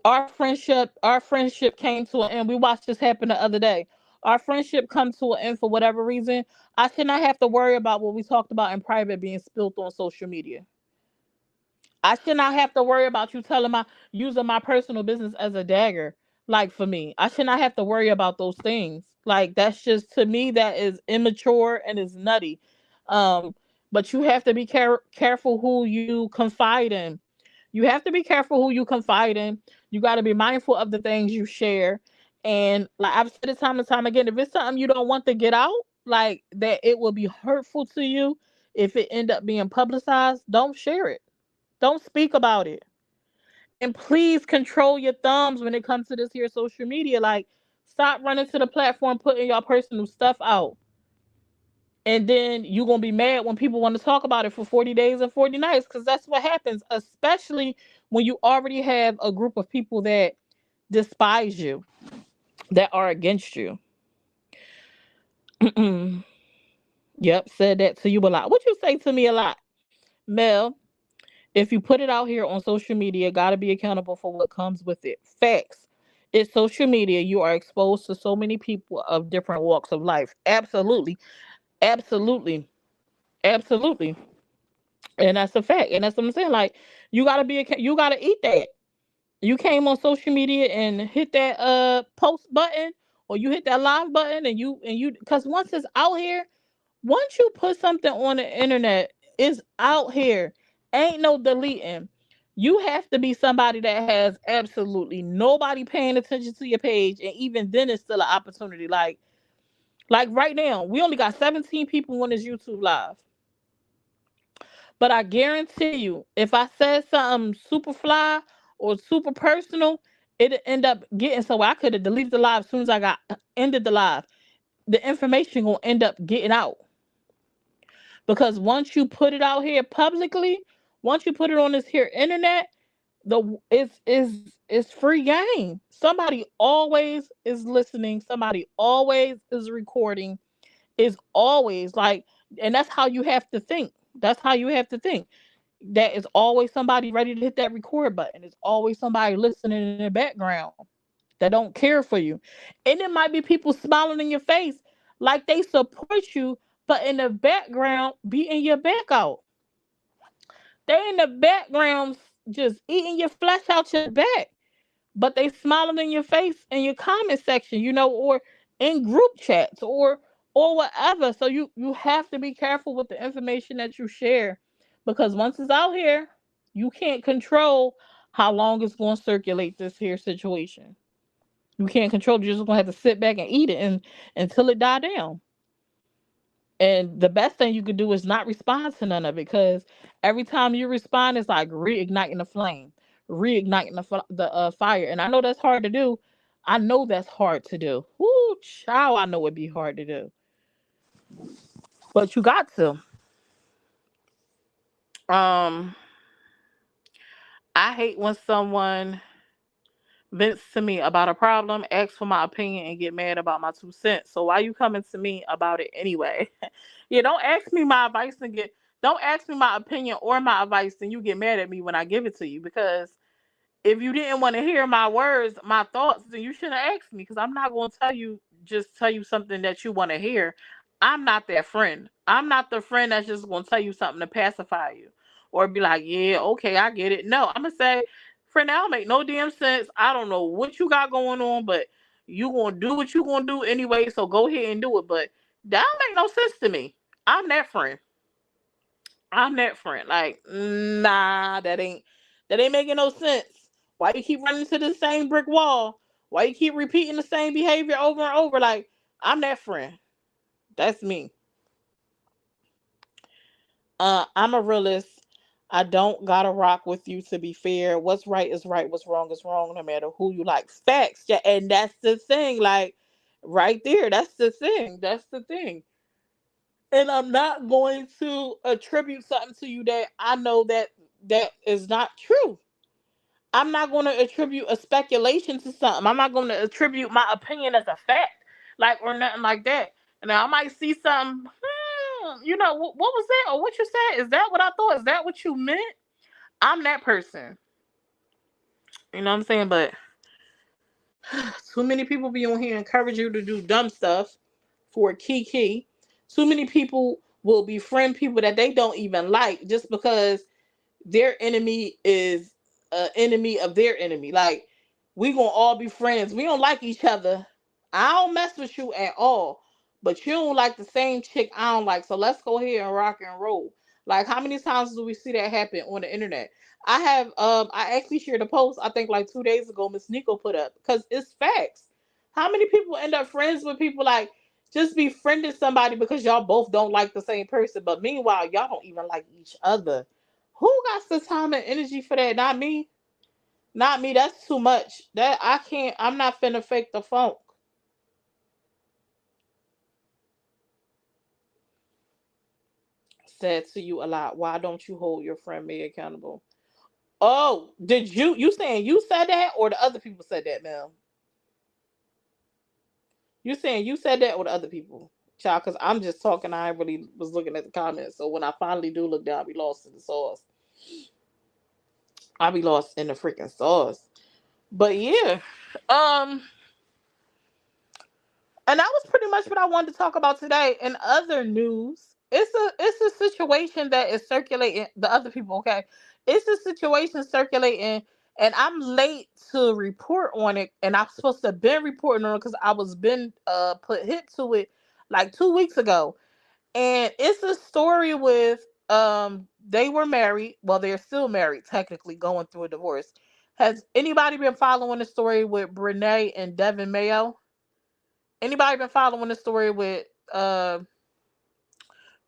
our friendship came to an end. We watched this happen the other day. Our friendship comes to an end for whatever reason. I should not have to worry about what we talked about in private being spilled on social media. I should not have to worry about you telling my using my personal business as a dagger. Like, for me, I should not have to worry about those things. Like that's just, to me, that is immature and is nutty. Um, but you have to be careful who you confide in. You have to be careful who you confide in. You got to be mindful of the things you share. And like I've said it time and time again, if it's something you don't want to get out, like that, it will be hurtful to you. If it end up being publicized, don't share it. Don't speak about it. And please control your thumbs when it comes to this here social media. Like, stop running to the platform, putting your personal stuff out. And then you're going to be mad when people want to talk about it for 40 days and 40 nights, because that's what happens, especially when you already have a group of people that despise you, that are against you. Yep, said that to you a lot. What you say to me a lot, Mel? If you put it out here on social media, got to be accountable for what comes with it. Facts. It's social media. You are exposed to so many people of different walks of life. Absolutely. Absolutely. Absolutely. And that's a fact. And that's what I'm saying. Like, you got to you got to eat that. You came on social media and hit that post button, or you hit that live button, and you cuz once it's out here, once you put something on the internet, it's out here. Ain't no deleting. You have to be somebody that has absolutely nobody paying attention to your page, and even then it's still an opportunity. Like right now, we only got 17 people on this YouTube live. But I guarantee you, if I said something super fly or super personal, it'd end up getting, so I could have deleted the live as soon as I got ended the live. The information gonna end up getting out. Because once you put it out here publicly, once you put it on this here internet, the it's free game. Somebody always is listening. Somebody always is recording. Is always like, and that's how you have to think. That's how you have to think. That is always somebody ready to hit that record button. It's always somebody listening in the background that don't care for you. And it might be people smiling in your face like they support you, but in the background beating your back out. They in the background just eating your flesh out your back, but they smiling in your face in your comment section, or in group chats or whatever. So you have to be careful with the information that you share, because once it's out here, you can't control how long it's going to circulate this here situation. You can't control it. You're just going to have to sit back and eat it until it die down. And the best thing you could do is not respond to none of it, because every time you respond, it's like reigniting the flame, reigniting the fire. And I know that's hard to do. I know that's hard to do. Woo, child, I know it'd be hard to do. But you got to. Um, I hate when someone vents to me about a problem, asks for my opinion, and get mad about my 2 cents. So why you coming to me about it anyway? Yeah, don't ask me my advice and don't ask me my opinion or my advice, and you get mad at me when I give it to you. Because if you didn't want to hear my words, my thoughts, then you shouldn't have asked me, because I'm not going to tell you something that you want to hear. I'm not that friend. I'm not the friend that's just going to tell you something to pacify you or be like, yeah, okay, I get it. No, I'm going to say, friend, that don't make no damn sense. I don't know what you got going on, but you going to do what you going to do anyway, so go ahead and do it. But that don't make no sense to me. I'm that friend. I'm that friend. Like, nah, that ain't making no sense. Why you keep running to the same brick wall? Why you keep repeating the same behavior over and over? Like, I'm that friend. That's me. I'm a realist. I don't gotta rock with you to be fair. What's right is right. What's wrong is wrong. No matter who you like. Facts. Yeah, and that's the thing. Like, right there. That's the thing. That's the thing. And I'm not going to attribute something to you that I know that is not true. I'm not going to attribute a speculation to something. I'm not going to attribute my opinion as a fact, like, or nothing like that. And I might see something. What was that, or what you said? Is that what I thought? Is that what you meant? I'm that person. You know what I'm saying? But too many people be on here encourage you to do dumb stuff for kiki. Too many people will befriend people that they don't even like just because their enemy is an enemy of their enemy. Like, we gonna all be friends. We don't like each other. I don't mess with you at all, but you don't like the same chick I don't like. So let's go ahead and rock and roll. Like, how many times do we see that happen on the internet? I actually shared a post I think like 2 days ago. Miss Nico put up because it's facts. How many people end up friends with people like just befriending somebody because y'all both don't like the same person, but meanwhile y'all don't even like each other. Who got the time and energy for that? Not me. Not me. That's too much. That I can't. I'm not finna fake the funk. Said to you a lot. Why don't you hold your friend May accountable? Oh, did you saying you said that or the other people said that, ma'am? You saying you said that or the other people? Child, because I'm just talking. I really was looking at the comments. So when I finally do look down, I'll be lost in the sauce. I'll be lost in the freaking sauce. But yeah. Um And that was pretty much what I wanted to talk about today. In other news, it's a situation that is circulating. The other people, okay, it's a situation circulating, and I'm late to report on it. And I'm supposed to have been reporting on it because I was been put hit to it like 2 weeks ago. And it's a story with they were married. Well, they're still married, technically going through a divorce. Has anybody been following the story with Brene and Devin Mayo? Anybody been following the story with uh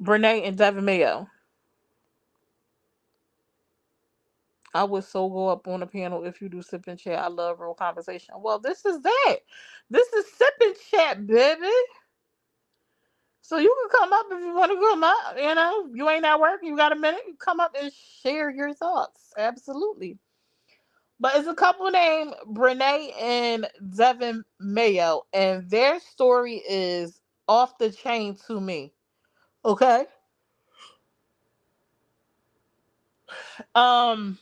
Brene and Devin Mayo? I would so go up on the panel if you do sip and chat. I love real conversation. Well, this is that. This is sip and chat, baby. So you can come up if you want to come up. You know, you ain't at work. You got a minute. You come up and share your thoughts. Absolutely. But it's a couple named Brene and Devin Mayo, and their story is off the chain to me. Okay. Um.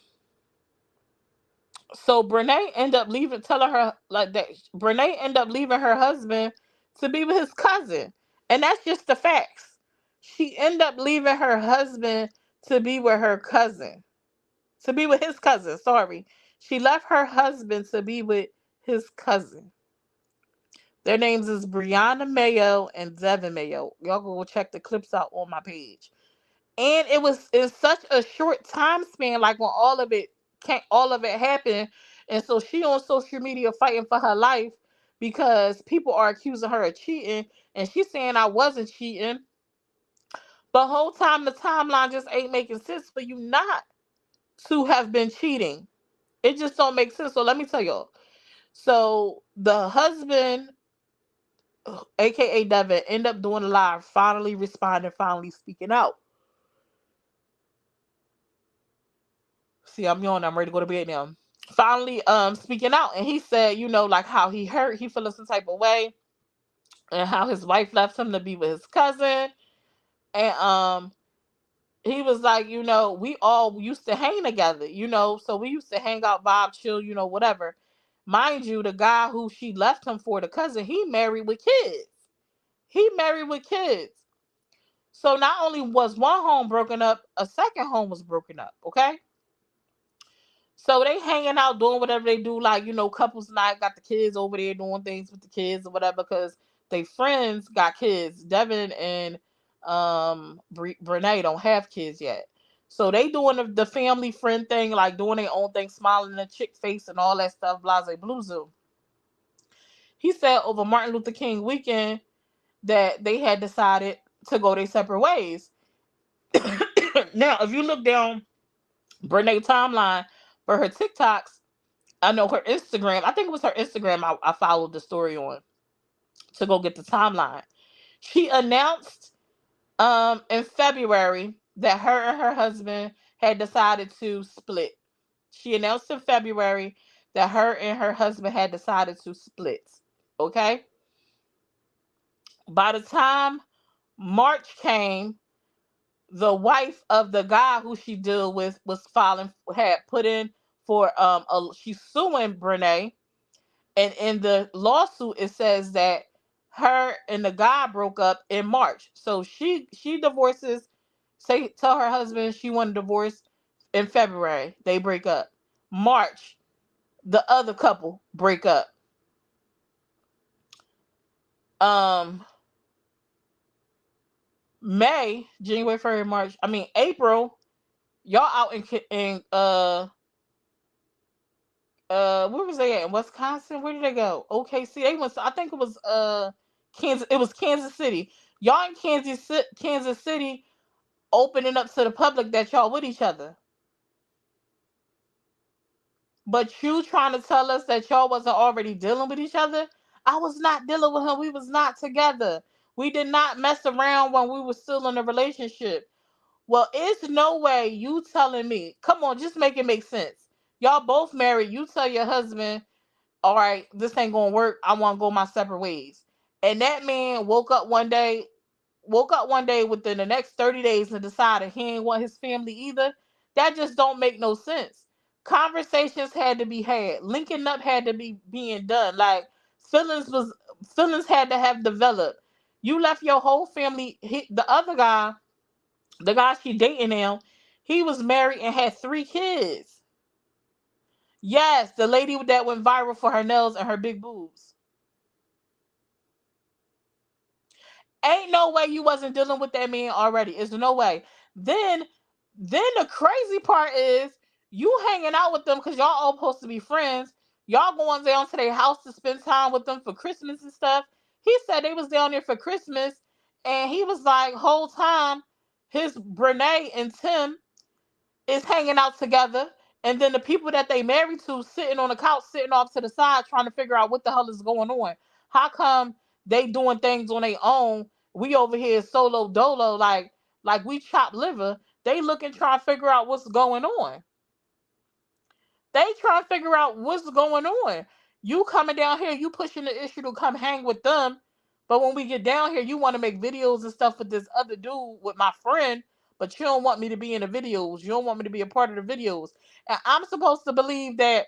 So Brene end up leaving, telling her like that. Brene end up leaving her husband to be with his cousin, and that's just the facts. She end up leaving her husband to be with her cousin, to be with his cousin. Sorry, she left her husband to be with his cousin. Their names is Brianna Mayo and Devin Mayo. Y'all go check the clips out on my page. And it was in such a short time span, like when all of it happened. And so she on social media fighting for her life because people are accusing her of cheating, and she's saying I wasn't cheating. But whole time the timeline just ain't making sense for you not to have been cheating. It just don't make sense. So let me tell y'all. So the husband, aka Devin, end up doing a live, finally responding, finally speaking out. See, I'm yawning. I'm ready to go to bed now. Finally speaking out, and he said, like how he hurt, he feeling some type of way, and how his wife left him to be with his cousin. And he was like, we all used to hang together, so we used to hang out, vibe, chill, whatever. Mind you, the guy who she left him for, the cousin, he married with kids. He married with kids. So not only was one home broken up, a second home was broken up. Okay. So they hanging out doing whatever they do, like, couples night, got the kids over there doing things with the kids or whatever, because they friends got kids. Devin and Brene don't have kids yet. So they doing the family friend thing, like doing their own thing, smiling in the chick face and all that stuff, blase blue zoo. He said over Martin Luther King weekend that they had decided to go their separate ways. Now, if you look down Brene timeline for her TikToks, I know her Instagram. I think it was her Instagram I followed the story on to go get the timeline. She announced in February that her and her husband had decided to split. She announced in February that her and her husband had decided to split. Okay? By the time March came, the wife of the guy who she deal with was filing, had put in for she's suing Brene. And in the lawsuit, it says that her and the guy broke up in March. So she divorces, tell her husband she want a divorce in February. They break up. March, the other couple break up. Um, May, January, February, March. I mean April. Y'all out in where was they at? In Wisconsin? Where did they go? OKC. They went. I think it was Kansas. It was Kansas City. Y'all in Kansas City, opening up to the public that y'all with each other. But you trying to tell us that y'all wasn't already dealing with each other? I was not dealing with him. We was not together. We did not mess around when we were still in a relationship. Well, it's no way you telling me. Come on, just make it make sense. Y'all both married. You tell your husband, all right, this ain't gonna work. I want to go my separate ways. And that man woke up one day within the next 30 days and decided he ain't want his family either. That just don't make no sense. Conversations had to be had. Linking up had to be being done. Like feelings was feelings had to have developed. You left your whole family. The other guy, the guy she dating now, he was married and had 3 kids. Yes, the lady that went viral for her nails and her big boobs. Ain't no way you wasn't dealing with that man already. Is no way. Then, then the crazy part is you hanging out with them because y'all all supposed to be friends. Y'all going down to their house to spend time with them for Christmas and stuff. He said they was down there for Christmas, and he was like, whole time, his Brene and Tim is hanging out together, and then the people that they married to sitting on the couch, sitting off to the side, trying to figure out what the hell is going on. How come they doing things on their own? We over here solo dolo, like we chop liver. They looking trying to figure out what's going on. They trying to figure out what's going on. You coming down here, you pushing the issue to come hang with them. But when we get down here, you want to make videos and stuff with this other dude, with my friend, but you don't want me to be in the videos. You don't want me to be a part of the videos. And I'm supposed to believe that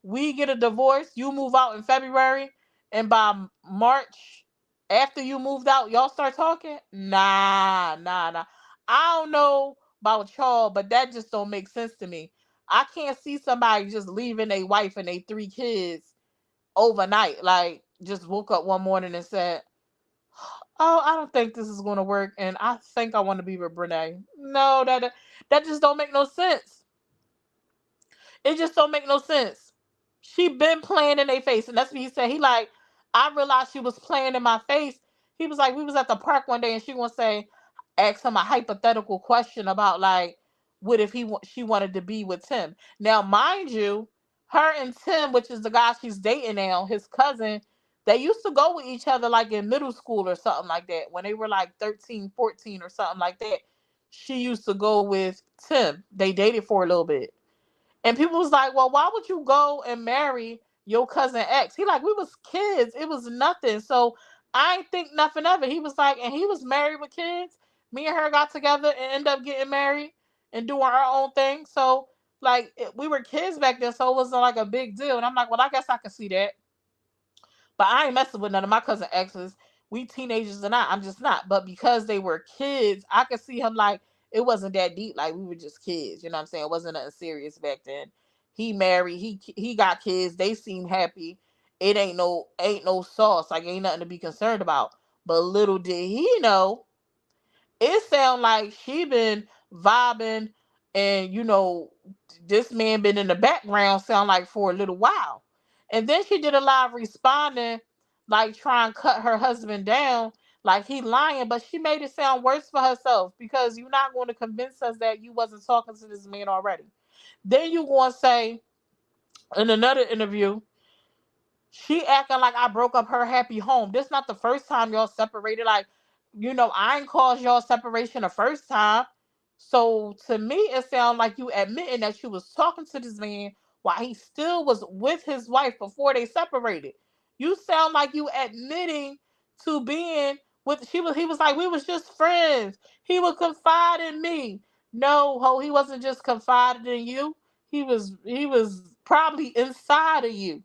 we get a divorce, you move out in February, and by March, after you moved out, y'all start talking? Nah, nah, nah. I don't know about y'all, but that just don't make sense to me. I can't see somebody just leaving a wife and 3 kids overnight. Like, just woke up one morning and said, "Oh, I don't think this is going to work, and I think I want to be with Brene." No, that just don't make no sense. It just don't make no sense. She been playing in their face, and that's what he said. He like, I realized she was playing in my face. He was like, we was at the park one day, and she gonna say, ask him a hypothetical question about like, what if she wanted to be with Tim? Now, mind you, her and Tim, which is the guy she's dating now, his cousin, they used to go with each other like in middle school or something like that. When they were like 13, 14 or something like that, she used to go with Tim. They dated for a little bit. And people was like, well, why would you go and marry your cousin X? He like, we was kids. It was nothing. So I ain't think nothing of it. He was like, and he was married with kids. Me and her got together and ended up getting married and doing our own thing. So like we were kids back then, so it wasn't like a big deal. And I'm like, well, I guess I can see that. But I ain't messing with none of my cousin exes. We teenagers and I'm just not. But because they were kids, I could see him like it wasn't that deep. Like we were just kids. You know what I'm saying? It wasn't nothing serious back then. He married. He got kids. They seem happy. It ain't no sauce. Like ain't nothing to be concerned about. But little did he know, it sound like she been vibing, and this man been in the background sound like for a little while. And then she did a live responding, like trying to cut her husband down, like he lying, but she made it sound worse for herself because you're not going to convince us that you wasn't talking to this man already. Then you going to say in another interview, she acting like I broke up her happy home. This not the first time y'all separated. Like, I ain't caused y'all separation the first time. So to me, it sounds like you admitting that you was talking to this man while he still was with his wife before they separated. You sound like you admitting to being with he was like, we was just friends. He would confide in me. No, ho, he wasn't just confiding in you. He was probably inside of you.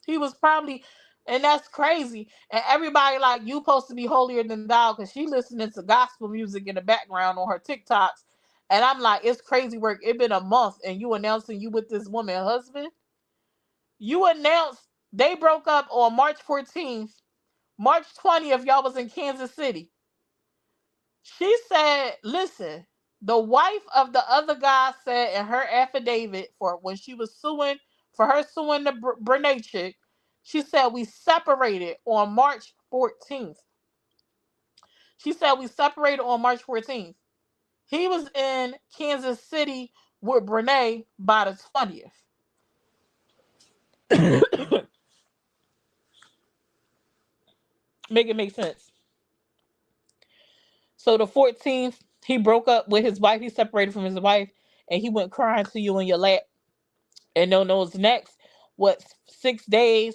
He was probably, and that's crazy. And everybody like you supposed to be holier than thou because she listening to gospel music in the background on her TikToks. And I'm like, it's crazy work. It been a month and you announcing you with this woman husband. You announced They broke up on March 14th. March 20th, y'all was in Kansas City. She said, listen, the wife of the other guy said in her affidavit for when she was suing, for her suing the Brene chick, she said we separated on March 14th. She said we separated on March 14th. He was in Kansas City with Brene by the 20th. Make it make sense. So the 14th, he broke up with his wife. He separated from his wife, and he went crying to you in your lap. And no knows next, what, 6 days,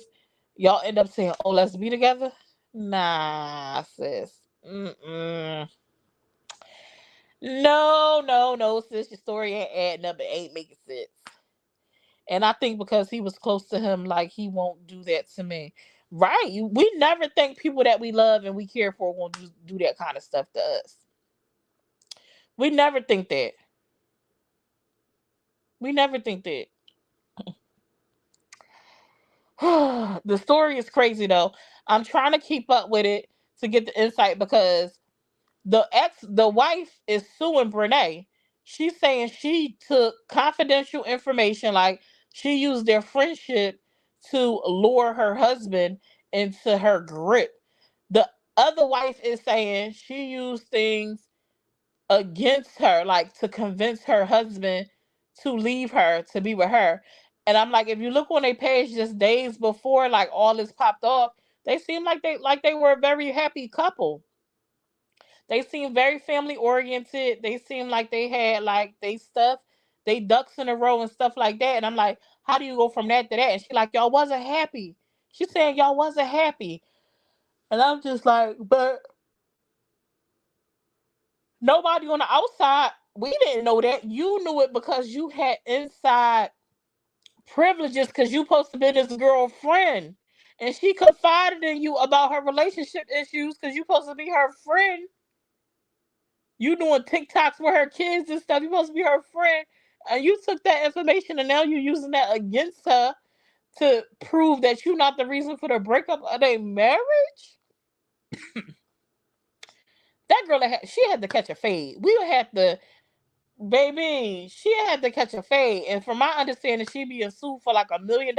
y'all end up saying, "Oh, let's be together." Nah, sis. Mm-mm. No, no, no, sis. Your story ain't adding up. It ain't making sense. And I think because he was close to him, like he won't do that to me. Right? We never think people that we love and we care for won't do that kind of stuff to us. We never think that. We never think that. The story is crazy though. I'm trying to keep up with it to get the insight because the wife is suing Brene. She's saying she took confidential information, like she used their friendship to lure her husband into her grip. The other wife is saying she used things against her, like to convince her husband to leave her to be with her. And I'm like, if you look on their page just days before, like all this popped off, they seem like they were a very happy couple. They seem very family oriented. They seem like they had like they stuff, they ducks in a row and stuff like that. And I'm like, how do you go from that to that? And she like, y'all wasn't happy. She's saying y'all wasn't happy. And I'm just like, but nobody on the outside, we didn't know that. You knew it because you had inside privileges because you supposed to be his girlfriend. And she confided in you about her relationship issues because you supposed to be her friend. You doing TikToks with her kids and stuff. You supposed to be her friend. And you took that information and now you're using that against her to prove that you're not the reason for the breakup of their marriage. That girl, she had to catch a fade. We had to, baby, she had to catch a fade. And from my understanding, she being sued for like $1 million.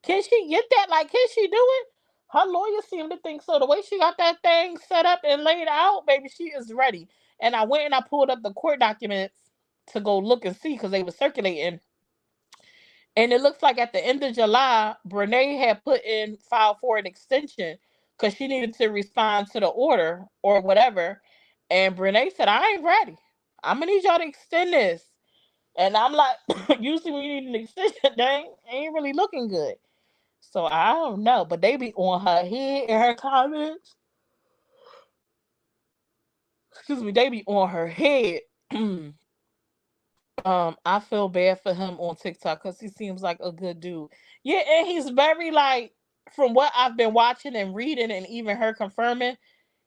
Can she get that? Like, can she do it? Her lawyer seemed to think so. The way she got that thing set up and laid out, baby, she is ready. And I went and I pulled up the court documents to go look and see because they were circulating. And it looks like at the end of July, Brene had put in file for an extension because she needed to respond to the order or whatever. And Brene said, I ain't ready. I'm gonna need y'all to extend this. And I'm like, usually when you need an extension, they ain't really looking good. So I don't know. But they be on her head in her comments. Excuse me, they be on her head. I feel bad for him on TikTok because he seems like a good dude. Yeah, and he's very like, from what I've been watching and reading, and even her confirming,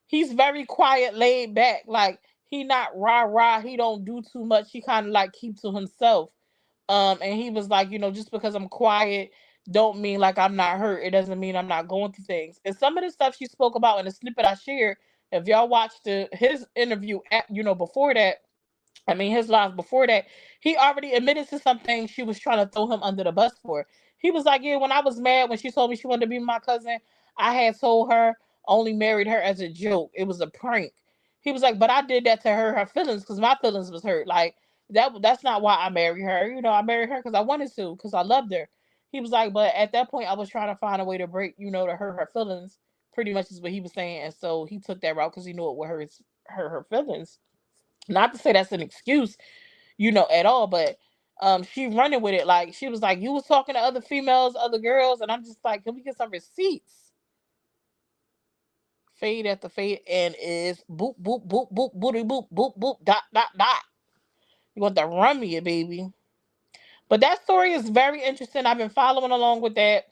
he's very quiet, laid back. Like he not rah rah. He don't do too much. He kind of like keep to himself. And he was like, just because I'm quiet, don't mean like I'm not hurt. It doesn't mean I'm not going through things. And some of the stuff she spoke about in the snippet I shared, if y'all watched his interview at, before that, I mean, his lives before that, he already admitted to something she was trying to throw him under the bus for. He was like, yeah, when I was mad when she told me she wanted to be my cousin, I had told her only married her as a joke. It was a prank. He was like, but I did that to her feelings because my feelings was hurt. Like that's not why I married her. I married her because I wanted to, because I loved her. He was like, but at that point I was trying to find a way to break, to hurt her feelings. Pretty much is what he was saying. And so he took that route because he knew it would hurt her feelings. Not to say that's an excuse, at all, but she running with it. Like she was like, you was talking to other females, other girls, and I'm just like, can we get some receipts? Fade after fade, and is boop boop boop boop booty boop boop boop dot dot dot. You want to run me, baby? But that story is very interesting. I've been following along with that.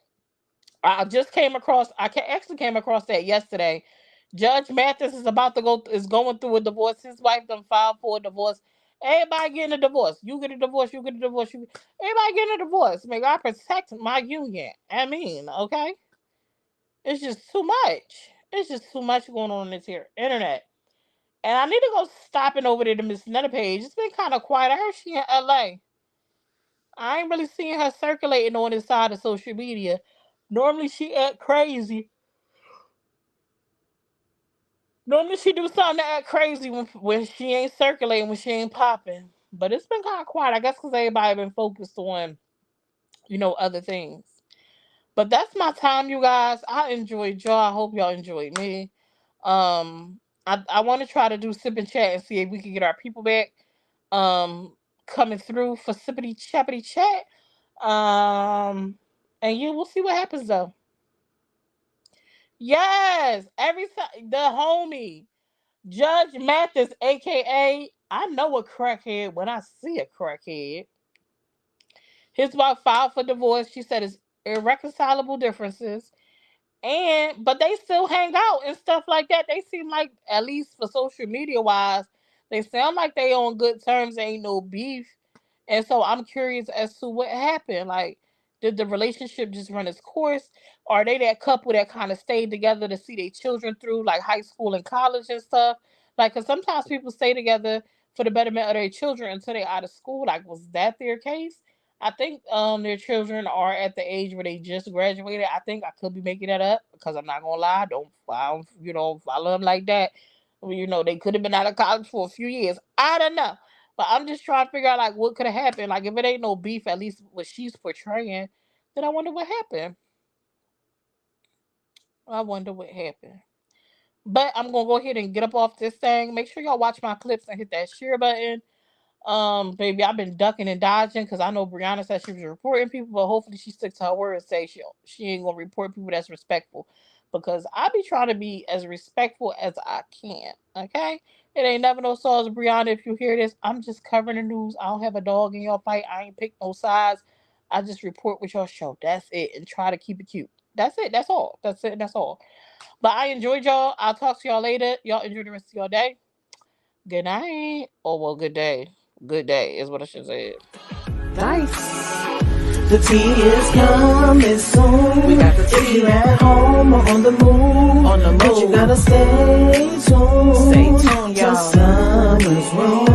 I just came across. Actually came across that yesterday. Judge Mathis is going through a divorce. His wife done filed for a divorce, Everybody getting a divorce. You get a divorce. You get a divorce. Everybody getting a divorce. May God protect my union. I mean, okay. It's just too much. It's just too much going on this here internet. And I need to go stopping over there to Miss Netta page. It's been kind of quiet. I heard she in LA. I ain't really seeing her circulating on this side of social media. Normally she act crazy. Normally she do something to act crazy when she ain't circulating, when she ain't popping. But it's been kind of quiet. I guess because everybody been focused on, other things. But that's my time, you guys. I enjoyed y'all. I hope y'all enjoyed me. I want to try to do Ssip Chat and see if we can get our people back. Coming through for Sippity Chappity Chat. And yeah, we'll see what happens though. Yes, every time the homie Judge Mathis, aka I know a crackhead when I see a crackhead. His wife filed for divorce. She said it's irreconcilable differences. But they still hang out and stuff like that. They seem like, at least for social media wise, they sound like they on good terms. There ain't no beef. And so I'm curious as to what happened. Like, did the relationship just run its course? Are they that couple that kind of stayed together to see their children through, like high school and college and stuff? Like, because sometimes people stay together for the betterment of their children until they're out of school. Like, was that their case? I think their children are at the age where they just graduated. I think I could be making that up because I'm not gonna lie. I don't follow them like that. They could have been out of college for a few years. I don't know. But I'm just trying to figure out like what could have happened. Like if it ain't no beef, at least what she's portraying, then I wonder what happened. I wonder what happened. But I'm gonna go ahead and get up off this thing. Make sure y'all watch my clips and hit that share button. Baby, I've been ducking and dodging because I know Brianna said she was reporting people, but hopefully she sticks to her word and say she ain't gonna report people that's respectful. Because I be trying to be as respectful as I can. Okay? It ain't never no sauce, Brianna. If you hear this, I'm just covering the news. I don't have a dog in your fight. I ain't pick no sides. I just report what y'all show. That's it. And try to keep it cute. That's it. That's all. That's it. That's all. But I enjoyed y'all. I'll talk to y'all later. Y'all enjoy the rest of your day. Good night. Oh well, good day. Good day is what I should say. Dice. The tea is coming soon. We got the tea. If you at home or on the move, but you gotta stay tuned. Stay tuned, y'all. Summer's room.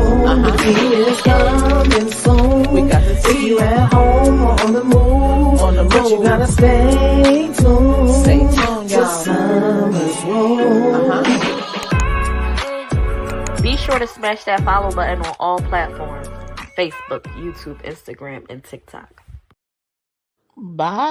The tea is coming soon. We got the tea. If you at home or on the move, but you gotta stay tuned. Stay tuned, y'all. Summer's room. Be sure to smash that follow button on all platforms: Facebook, YouTube, Instagram, and TikTok. Bye.